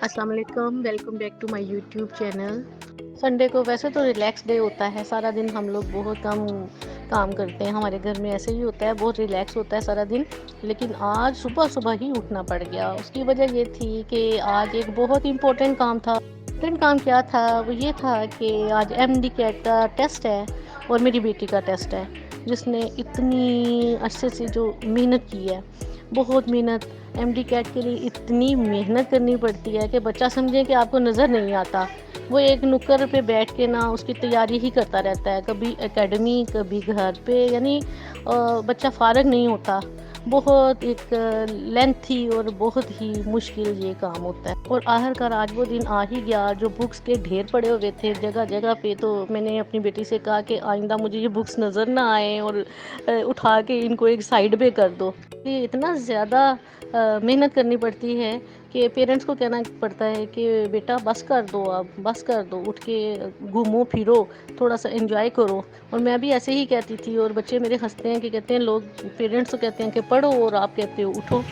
अस्सलाम वालेकुम, welcome back to my YouTube channel. Sunday को वैसे तो रिलैक्स डे होता है, सारा दिन हम लोग बहुत कम काम करते हैं। हमारे घर में ऐसे ही होता है, बहुत रिलैक्स होता है सारा दिन। लेकिन आज सुबह सुबह ही उठना पड़ गया। उसकी वजह ये थी कि आज एक बहुत इम्पोर्टेंट काम था। इम्पोर्टेंट काम क्या था? वो ये था कि आज एमडी कैट का टेस्ट है और मेरी बेटी का टेस्ट है, जिसने इतनी अच्छे से जो मेहनत की है, बहुत मेहनत। एमडी कैट के लिए इतनी मेहनत करनी पड़ती है कि बच्चा समझे कि आपको नज़र नहीं आता। वो एक नुक्कड़ पे बैठ के ना उसकी तैयारी ही करता रहता है, कभी एकेडमी कभी घर पे, यानी बच्चा फारग नहीं होता। बहुत एक लेंथी और बहुत ही मुश्किल ये काम होता है। और आखिरकार आज वो दिन आ ही गया। जो बुक्स के ढेर पड़े हुए थे जगह जगह पे, तो मैंने अपनी बेटी से कहा कि आइंदा मुझे ये बुक्स नज़र ना आए और उठा के इनको एक साइड पे कर दो। ये इतना ज़्यादा मेहनत करनी पड़ती है कि पेरेंट्स को कहना पड़ता है कि बेटा बस कर दो, अब बस कर दो, उठ के घूमो फिरो, थोड़ा सा एंजॉय करो। और मैं भी ऐसे ही कहती थी, और बच्चे मेरे हंसते हैं कि कहते हैं, लोग पेरेंट्स तो कहते हैं कि पढ़ो और आप कहते हो उठो।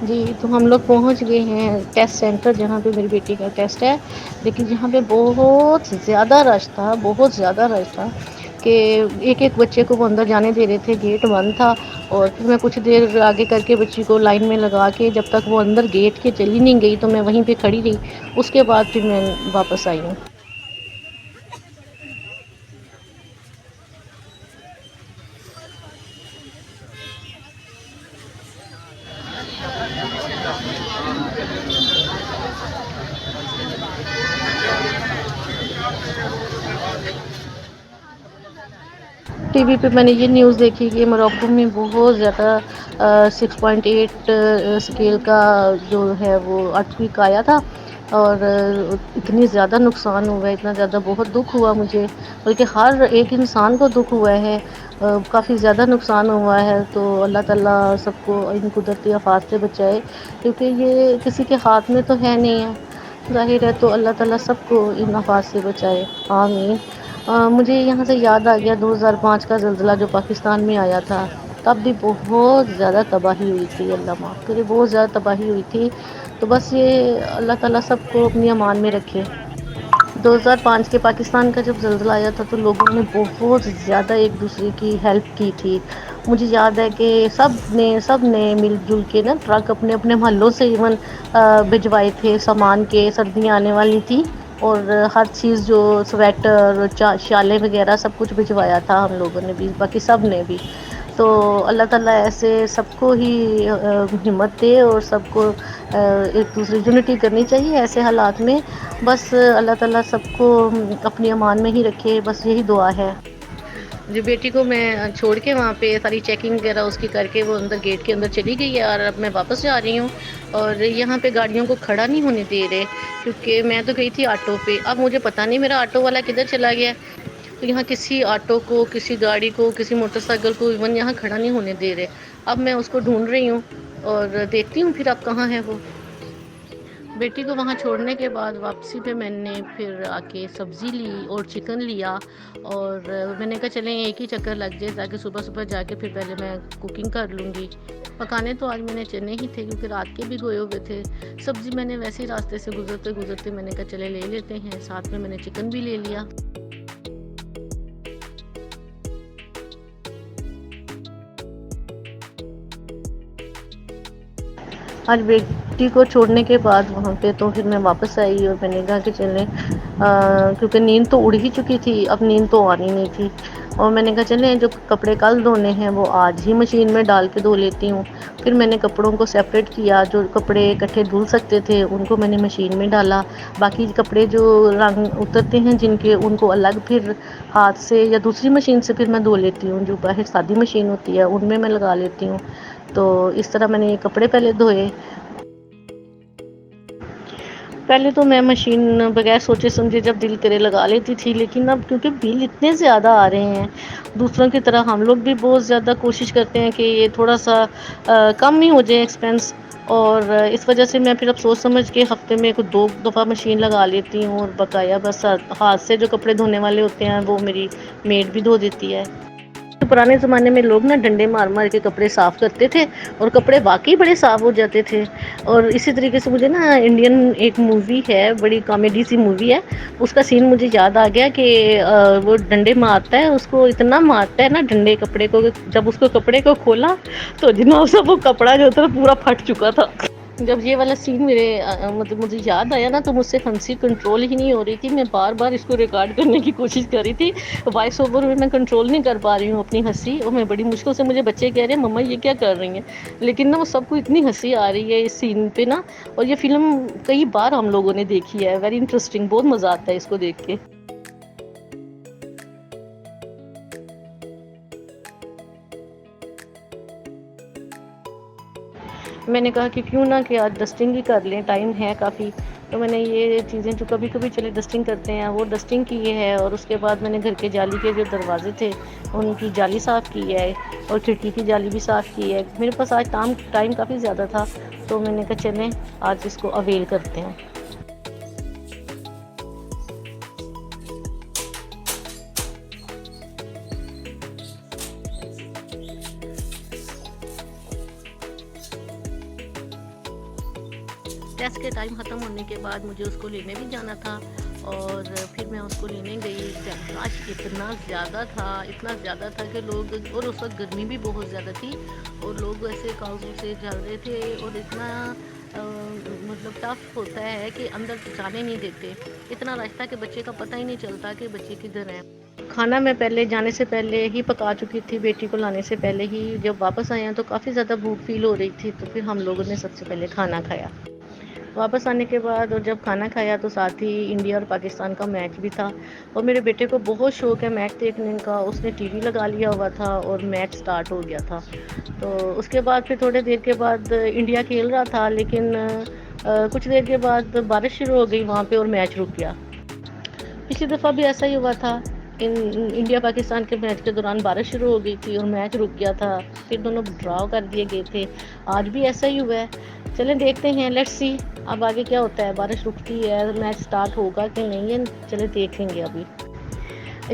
जी, तो हम लोग पहुंच गए हैं टेस्ट सेंटर, जहां पे मेरी बेटी का टेस्ट है। लेकिन यहाँ पे बहुत ज़्यादा रश था, बहुत ज़्यादा रश था कि एक एक बच्चे को वो अंदर जाने दे रहे थे, गेट बंद था। और फिर मैं कुछ देर आगे करके बच्ची को लाइन में लगा के, जब तक वो अंदर गेट के चली नहीं गई तो मैं वहीं पे खड़ी रही। उसके बाद फिर मैं वापस आई हूँ। टीवी पे मैंने ये न्यूज़ देखी कि मोरक्को में बहुत ज़्यादा 6.8 स्केल का जो है वो अर्थक्वेक आया था। और इतनी ज़्यादा नुकसान हुआ है, इतना ज़्यादा, बहुत दुख हुआ मुझे। बल्कि हर एक इंसान को दुख हुआ है, काफ़ी ज़्यादा नुकसान हुआ है। तो अल्लाह ताला सबको इन कुदरती आफात से बचाए, क्योंकि ये किसी के हाथ में तो है नहीं है, ज़ाहिर है। तो अल्लाह ताला सबको इन आफात से बचाए, आमीन। मुझे यहाँ से याद आ गया 2005 का ज़लज़ला जो पाकिस्तान में आया था। तब भी बहुत ज़्यादा तबाही हुई थी, अल्लाह माफ़ करे, बहुत ज़्यादा तबाही हुई थी। तो बस ये अल्लाह ताला सबको अपनी अमान में रखे। 2005 के पाकिस्तान का जब ज़लज़ला आया था तो लोगों ने बहुत ज़्यादा एक दूसरे की हेल्प की थी। मुझे याद है कि सब ने मिलजुल के ना ट्रक अपने अपने मोहल्लों से इवन भिजवाए थे सामान के। सर्दियाँ आने वाली थी और हर चीज़, जो स्वेटर शालें वगैरह, सब कुछ भिजवाया था हम लोगों ने भी, बाकी सब ने भी। तो अल्लाह ताला ऐसे सबको ही हिम्मत दे और सबको एक दूसरी यूनिटी करनी चाहिए ऐसे हालात में। बस अल्लाह ताला सबको अपनी अमान में ही रखे, बस यही दुआ है। जी, बेटी को मैं छोड़ के वहाँ पे सारी चेकिंग वगैरह उसकी करके वो अंदर गेट के अंदर चली गई है, और अब मैं वापस जा रही हूँ। और यहाँ पे गाड़ियों को खड़ा नहीं होने दे रहे, क्योंकि मैं तो गई थी ऑटो पे। अब मुझे पता नहीं मेरा ऑटो वाला किधर चला गया। तो यहाँ किसी ऑटो को, किसी गाड़ी को, किसी मोटरसाइकिल को इवन यहाँ खड़ा नहीं होने दे रहे। अब मैं उसको ढूंढ रही हूँ और देखती हूँ फिर अब कहाँ है वो। बेटी को वहाँ छोड़ने के बाद वापसी पे मैंने फिर आके सब्ज़ी ली और चिकन लिया। और मैंने कहा चलें एक ही चक्कर लग जाए, ताकि सुबह सुबह जाके फिर पहले मैं कुकिंग कर लूँगी। पकाने तो आज मैंने चने ही थे, क्योंकि रात के भी गोए हुए थे। सब्ज़ी मैंने वैसे ही रास्ते से गुजरते गुजरते मैंने कहा चले ले लेते हैं, साथ में मैंने चिकन भी ले लिया। आज बेटी को छोड़ने के बाद वहाँ पे तो फिर मैं वापस आई और मैंने कहा कि चलें, क्योंकि नींद तो उड़ ही चुकी थी, अब नींद तो आनी नहीं थी। और मैंने कहा चलें, जो कपड़े कल धोने हैं वो आज ही मशीन में डाल के धो लेती हूँ। फिर मैंने कपड़ों को सेपरेट किया, जो कपड़े इकट्ठे धुल सकते थे उनको मैंने मशीन में डाला। बाकी कपड़े जो रंग उतरते हैं जिनके, उनको अलग फिर हाथ से या दूसरी मशीन से फिर मैं धो लेती हूँ। जो बाहर सादी मशीन होती है उनमें मैं लगा लेती हूँ। तो इस तरह मैंने ये कपड़े पहले धोए। पहले तो मैं मशीन बगैर सोचे समझे जब दिल करे लगा लेती थी, लेकिन अब क्योंकि बिल इतने ज़्यादा आ रहे हैं, दूसरों की तरह हम लोग भी बहुत ज़्यादा कोशिश करते हैं कि ये थोड़ा सा कम ही हो जाए एक्सपेंस। और इस वजह से मैं फिर अब सोच समझ के हफ्ते में कुछ 2 दफ़ा मशीन लगा लेती हूँ, और बकाया बस हाथ से जो कपड़े धोने वाले होते हैं वो मेरी मेड भी धो देती है। तो पुराने ज़माने में लोग ना डंडे मार-मार के कपड़े साफ़ करते थे और कपड़े वाक़ई बड़े साफ़ हो जाते थे। और इसी तरीके से मुझे ना इंडियन एक मूवी है, बड़ी कॉमेडी सी मूवी है, उसका सीन मुझे याद आ गया कि वो डंडे मारता है, उसको इतना मारता है ना डंडे कपड़े को, जब उसको कपड़े को खोला तो जनाब साहब वो कपड़ा जो था पूरा फट चुका था। जब ये वाला सीन मेरे मतलब मुझे याद आया ना, तो मुझसे हँसी कंट्रोल ही नहीं हो रही थी। मैं बार-बार इसको रिकॉर्ड करने की कोशिश कर रही थी। वॉइस ओवर में मैं कंट्रोल नहीं कर पा रही हूँ अपनी हँसी, और मैं बड़ी मुश्किल से, मुझे बच्चे कह रहे हैं मम्मा ये क्या कर रही हैं? लेकिन ना वो सबको इतनी हँसी आ रही है इस सीन पे ना। और ये फ़िल्म कई बार हम लोगों ने देखी है, वेरी इंटरेस्टिंग, बहुत मज़ा आता है इसको देख के। मैंने कहा कि क्यों ना कि आज डस्टिंग ही कर लें, टाइम है काफ़ी। तो मैंने ये चीज़ें जो कभी-कभी चले डस्टिंग करते हैं, वो डस्टिंग की है। और उसके बाद मैंने घर के जाली के जो दरवाज़े थे, उनकी जाली साफ़ की है और खिड़की की जाली भी साफ़ की है। मेरे पास आज टाइम काफ़ी ज़्यादा था, तो मैंने कहा चलें आज इसको अवेल करते हैं। टेस्ट के टाइम ख़त्म होने के बाद मुझे उसको लेने भी जाना था, और फिर मैं उसको लेने गई। रश इतना ज़्यादा था कि लोग, और उस वक्त गर्मी भी बहुत ज़्यादा थी और लोग ऐसे काउज़ों से चल रहे थे, और इतना मतलब टफ होता है कि अंदर जाने नहीं देते। इतना रश था कि बच्चे का पता ही नहीं चलता कि बच्चे किधर हैं। खाना मैं पहले जाने से पहले ही पका चुकी थी, बेटी को लाने से पहले ही। जब वापस आए हैं तो काफ़ी ज़्यादा भूख फ़ील हो रही थी, तो फिर हम लोगों ने सबसे पहले खाना खाया। वापस आने के बाद और जब खाना खाया तो साथ ही इंडिया और पाकिस्तान का मैच भी था, और मेरे बेटे को बहुत शौक़ है मैच देखने का। उसने टीवी लगा लिया हुआ था और मैच स्टार्ट हो गया था। तो उसके बाद फिर थोड़ी देर के बाद इंडिया खेल रहा था, लेकिन कुछ देर के बाद बारिश शुरू हो गई वहाँ पे और मैच रुक गया। पिछली दफ़ा भी ऐसा ही हुआ था। इंडिया पाकिस्तान के मैच के दौरान बारिश शुरू हो गई थी और मैच रुक गया था। फिर दोनों ड्रॉ कर दिए गए थे। आज भी ऐसा ही हुआ है। चलें देखते हैं, लेट्स सी अब आगे क्या होता है। बारिश रुकती है, मैच स्टार्ट होगा कि नहीं है, चलें देखेंगे अभी।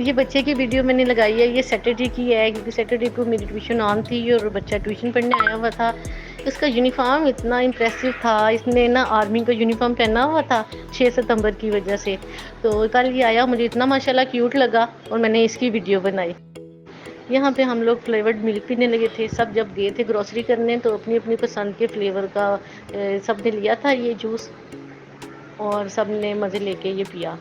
ये बच्चे की वीडियो मैंने लगाई है, ये सैटरडे की है, क्योंकि सैटरडे को मेरी ट्यूशन ऑन थी और बच्चा ट्यूशन पढ़ने आया हुआ था। इसका यूनिफ़ॉर्म इतना इम्प्रेसिव था, इसने ना आर्मी का यूनिफ़ॉर्म पहना हुआ था 6 सितंबर की वजह से। तो कल ये आया, मुझे इतना माशाल्लाह क्यूट लगा और मैंने इसकी वीडियो बनाई। यहाँ पे हम लोग फ्लेवर्ड मिल्क पीने लगे थे। सब जब गए थे ग्रोसरी करने तो अपनी-अपनी पसंद के फ्लेवर का सब ने लिया था ये जूस, और सब ने मज़े लेके ये पिया।